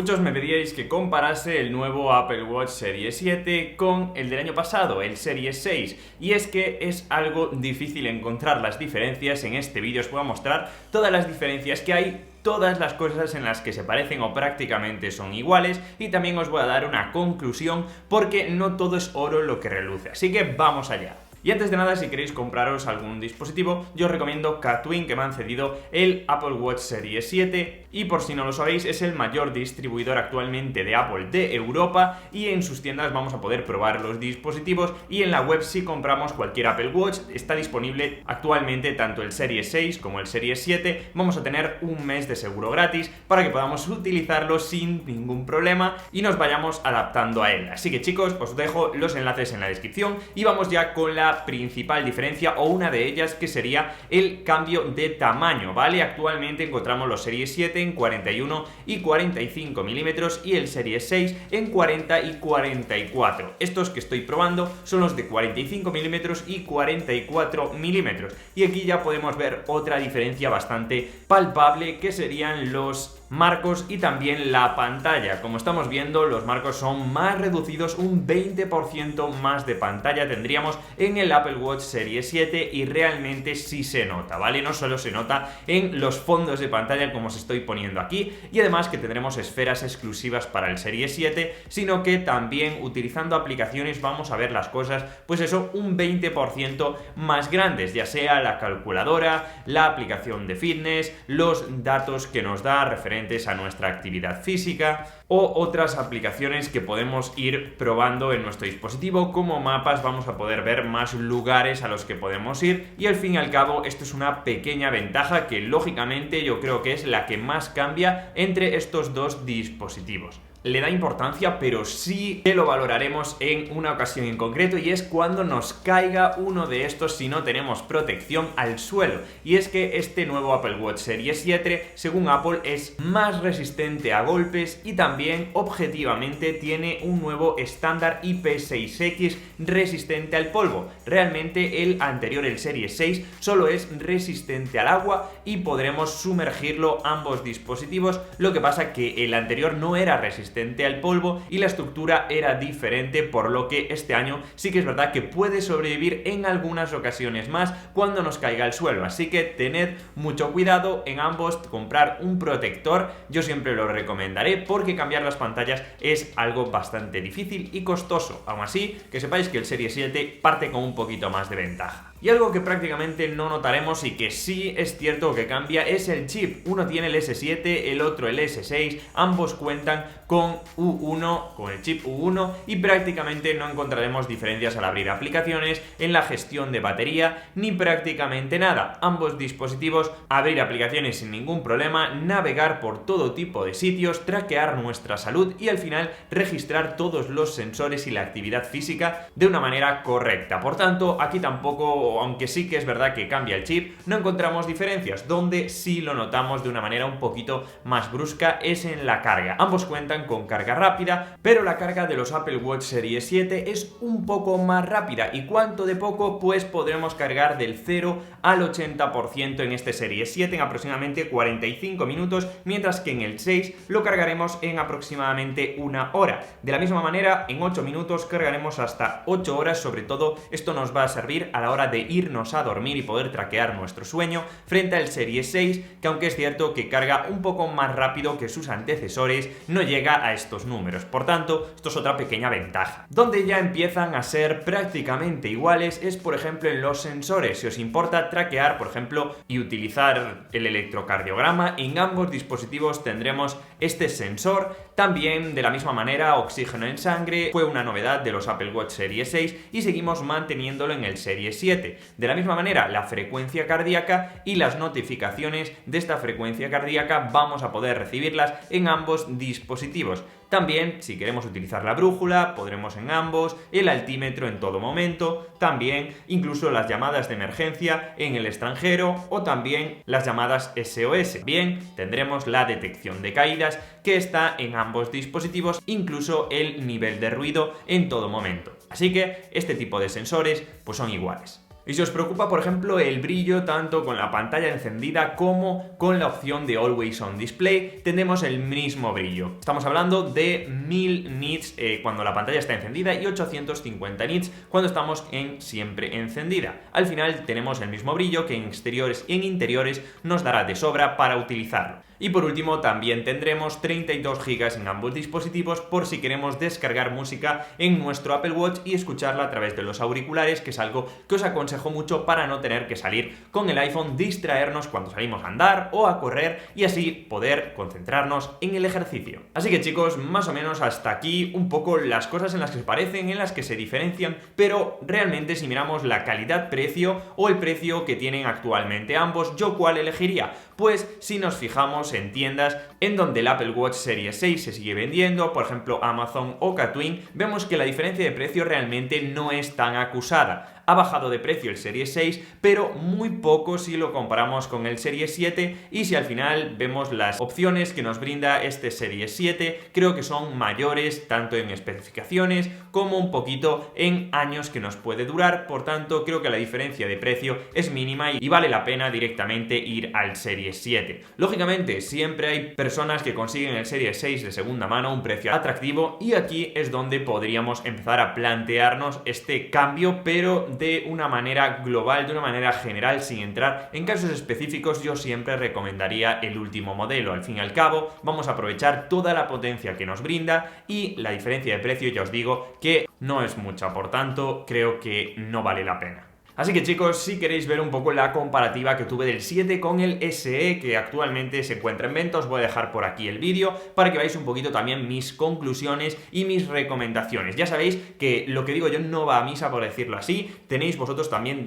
Muchos me pedíais que comparase el nuevo Apple Watch Series 7 con el del año pasado, el Series 6, y es que es algo difícil encontrar las diferencias. En este vídeo os voy a mostrar todas las diferencias que hay, todas las cosas en las que se parecen o prácticamente son iguales, y también os voy a dar una conclusión porque no todo es oro lo que reluce, así que vamos allá. Y antes de nada, si queréis compraros algún dispositivo, yo os recomiendo Katwin, que me han cedido el Apple Watch Series 7, y por si no lo sabéis, es el mayor distribuidor actualmente de Apple de Europa, y en sus tiendas vamos a poder probar los dispositivos, y en la web, si compramos cualquier Apple Watch, está disponible actualmente tanto el Series 6 como el Series 7, vamos a tener un mes de seguro gratis para que podamos utilizarlo sin ningún problema y nos vayamos adaptando a él. Así que chicos, os dejo los enlaces en la descripción y vamos ya con la principal diferencia, o una de ellas, que sería el cambio de tamaño, ¿vale? Actualmente encontramos los Series 7 en 41 y 45 milímetros y el Series 6 en 40 y 44. Estos que estoy probando son los de 45 milímetros y 44 milímetros. Y aquí ya podemos ver otra diferencia bastante palpable, que serían los marcos y también la pantalla. Como estamos viendo, los marcos son más reducidos, un 20% más de pantalla tendríamos en el Apple Watch Series 7 y realmente sí se nota, ¿vale? No solo se nota en los fondos de pantalla como os estoy poniendo aquí, y además que tendremos esferas exclusivas para el Series 7, sino que también utilizando aplicaciones vamos a ver las cosas, pues eso, un 20% más grandes, ya sea la calculadora, la aplicación de fitness, los datos que nos da referente a nuestra actividad física o otras aplicaciones que podemos ir probando en nuestro dispositivo. Como mapas vamos a poder ver más lugares a los que podemos ir, y al fin y al cabo esto es una pequeña ventaja que lógicamente yo creo que es la que más cambia entre estos dos dispositivos. Le da importancia, pero sí que lo valoraremos en una ocasión en concreto, y es cuando nos caiga uno de estos si no tenemos protección al suelo. Y es que este nuevo Apple Watch Series 7, según Apple, es más resistente a golpes y también objetivamente tiene un nuevo estándar IP6X resistente al polvo. Realmente el anterior, el Series 6, solo es resistente al agua y podremos sumergirlo ambos dispositivos. Lo que pasa que el anterior no era resistente al polvo y la estructura era diferente, por lo que este año sí que es verdad que puede sobrevivir en algunas ocasiones más cuando nos caiga al suelo, así que tened mucho cuidado en ambos, comprar un protector yo siempre lo recomendaré, porque cambiar las pantallas es algo bastante difícil y costoso. Aún así, que sepáis que el Series 7 parte con un poquito más de ventaja. Y algo que prácticamente no notaremos y que sí es cierto que cambia es el chip. Uno tiene el S7, el otro el S6, ambos cuentan con U1, con el chip U1, y prácticamente no encontraremos diferencias al abrir aplicaciones, en la gestión de batería, ni prácticamente nada. Ambos dispositivos, abrir aplicaciones sin ningún problema, navegar por todo tipo de sitios, traquear nuestra salud y al final registrar todos los sensores y la actividad física de una manera correcta. Por tanto, aquí tampoco, aunque sí que es verdad que cambia el chip, no encontramos diferencias. Donde sí lo notamos de una manera un poquito más brusca es en la carga. Ambos cuentan con carga rápida, pero la carga de los Apple Watch Series 7 es un poco más rápida. ¿Y cuánto de poco? Pues podremos cargar del 0 al 80% en este Series 7 en aproximadamente 45 minutos, mientras que en el 6 lo cargaremos en aproximadamente una hora. De la misma manera, en 8 minutos cargaremos hasta 8 horas. Sobre todo esto nos va a servir a la hora de irnos a dormir y poder traquear nuestro sueño, frente al Series 6, que aunque es cierto que carga un poco más rápido que sus antecesores, no llega a estos números. Por tanto, esto es otra pequeña ventaja. Donde ya empiezan a ser prácticamente iguales es, por ejemplo, en los sensores. Si os importa traquear, por ejemplo, y utilizar el electrocardiograma, en ambos dispositivos tendremos este sensor. También, de la misma manera, oxígeno en sangre fue una novedad de los Apple Watch Series 6 y seguimos manteniéndolo en el Series 7. De la misma manera, la frecuencia cardíaca y las notificaciones de esta frecuencia cardíaca vamos a poder recibirlas en ambos dispositivos. También, si queremos utilizar la brújula, podremos en ambos, el altímetro en todo momento, también incluso las llamadas de emergencia en el extranjero o también las llamadas SOS. Bien, tendremos la detección de caídas que está en ambos dispositivos, incluso el nivel de ruido en todo momento. Así que este tipo de sensores pues son iguales. Y si os preocupa, por ejemplo, el brillo tanto con la pantalla encendida como con la opción de Always On Display, tendremos el mismo brillo. Estamos hablando de 1000 nits cuando la pantalla está encendida y 850 nits cuando estamos en siempre encendida. Al final tenemos el mismo brillo que en exteriores y en interiores nos dará de sobra para utilizarlo. Y por último también tendremos 32 GB en ambos dispositivos por si queremos descargar música en nuestro Apple Watch y escucharla a través de los auriculares, que es algo que os aconsejo mucho para no tener que salir con el iPhone, distraernos cuando salimos a andar o a correr y así poder concentrarnos en el ejercicio. Así que chicos, más o menos hasta aquí un poco las cosas en las que se parecen, en las que se diferencian, pero realmente si miramos la calidad-precio o el precio que tienen actualmente ambos, ¿yo cuál elegiría? Pues si nos fijamos en tiendas en donde el Apple Watch Series 6 se sigue vendiendo, por ejemplo Amazon o Katwin, vemos que la diferencia de precio realmente no es tan acusada. Ha bajado de precio el Series 6, pero muy poco si lo comparamos con el Series 7, y si al final vemos las opciones que nos brinda este Series 7, creo que son mayores tanto en especificaciones como un poquito en años que nos puede durar. Por tanto, creo que la diferencia de precio es mínima y vale la pena directamente ir al Series 7. Lógicamente, siempre hay personas que consiguen el Series 6 de segunda mano a un precio atractivo, y aquí es donde podríamos empezar a plantearnos este cambio, pero de una manera global, de una manera general, sin entrar en casos específicos. Yo siempre recomendaría el último modelo. Al fin y al cabo, vamos a aprovechar toda la potencia que nos brinda y la diferencia de precio, ya os digo que no es mucha, por tanto, creo que no vale la pena. Así que chicos, si queréis ver un poco la comparativa que tuve del 7 con el SE, que actualmente se encuentra en venta, os voy a dejar por aquí el vídeo para que veáis un poquito también mis conclusiones y mis recomendaciones. Ya sabéis que lo que digo yo no va a misa, por decirlo así, tenéis vosotros también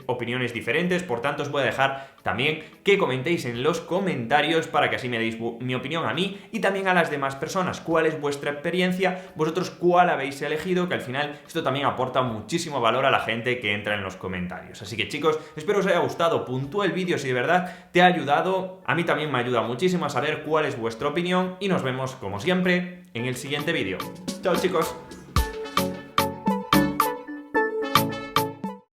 opiniones diferentes, por tanto os voy a dejar también que comentéis en los comentarios para que así me deis mi opinión a mí y también a las demás personas. ¿Cuál es vuestra experiencia? ¿Vosotros cuál habéis elegido? Que al final esto también aporta muchísimo valor a la gente que entra en los comentarios. Así que chicos, espero os haya gustado, puntúa el vídeo si de verdad te ha ayudado. A mí también me ayuda muchísimo a saber cuál es vuestra opinión y nos vemos como siempre en el siguiente vídeo. ¡Chao chicos!